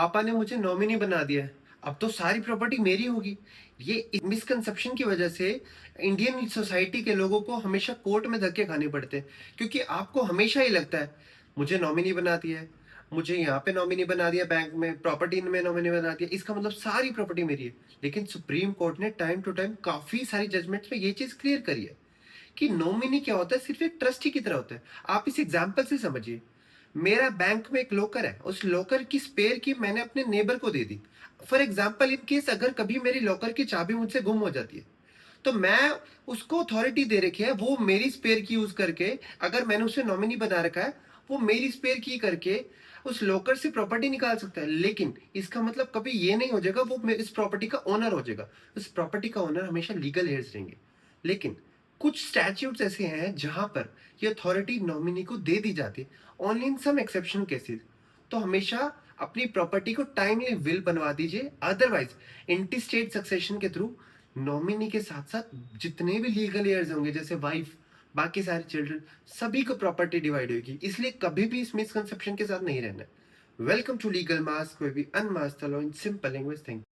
पापा ने मुझे नॉमिनी बना दिया है, अब तो सारी प्रॉपर्टी मेरी होगी। ये मिसकंसेप्शन की वजह से इंडियन सोसाइटी के लोगों को हमेशा कोर्ट में धक्के खाने पड़ते हैं, क्योंकि आपको हमेशा ही लगता है मुझे नॉमिनी बना दिया है, मुझे यहाँ पे नॉमिनी बना दिया, बैंक में प्रॉपर्टी में नॉमिनी बना दिया, इसका मतलब सारी प्रॉपर्टी मेरी है। लेकिन सुप्रीम कोर्ट ने टाइम टू टाइम काफी सारी जजमेंट्स में ये चीज क्लियर करी है कि नॉमिनी क्या होता है, सिर्फ एक ट्रस्टी की तरह होता है। आप इस एग्जाम्पल से समझिए, मेरा बैंक में एक लॉकर है, उस लॉकर की स्पेयर की मैंने अपने नेबर को दे दी। फॉर एग्जाम्पल, इन केस अगर कभी मेरी लॉकर की चाबी मुझसे गुम हो जाती है, तो मैं उसको अथॉरिटी दे रखी है, वो मेरी स्पेयर की यूज करके, अगर मैंने उसे नॉमिनी बना रखा है, वो मेरी स्पेयर की करके उस लॉकर से प्रॉपर्टी निकाल सकता है। लेकिन इसका मतलब कभी ये नहीं हो जाएगा वो इस प्रॉपर्टी का ओनर हो जाएगा। उस प्रॉपर्टी का ओनर हमेशा लीगल हेयर्स रहेंगे। लेकिन कुछ स्टैट्यूट्स ऐसे हैं जहां पर ये अथॉरिटी नॉमिनी को दे दी जाती है, only in some exceptional cases. तो हमेशा अपनी प्रॉपर्टी को टाइमली विल बनवा दीजिए, अदरवाइज इंटी स्टेट सक्सेशन के थ्रू नॉमिनी के साथ साथ जितने भी लीगल हेयर्स होंगे, जैसे वाइफ, बाकी सारे चिल्ड्रन, सभी को प्रॉपर्टी डिवाइड होगी। इसलिए कभी भी इस मिसकंसेप्शन के साथ नहीं रहना। Welcome to Legal Mask, where we unmask the law in simple language. Thank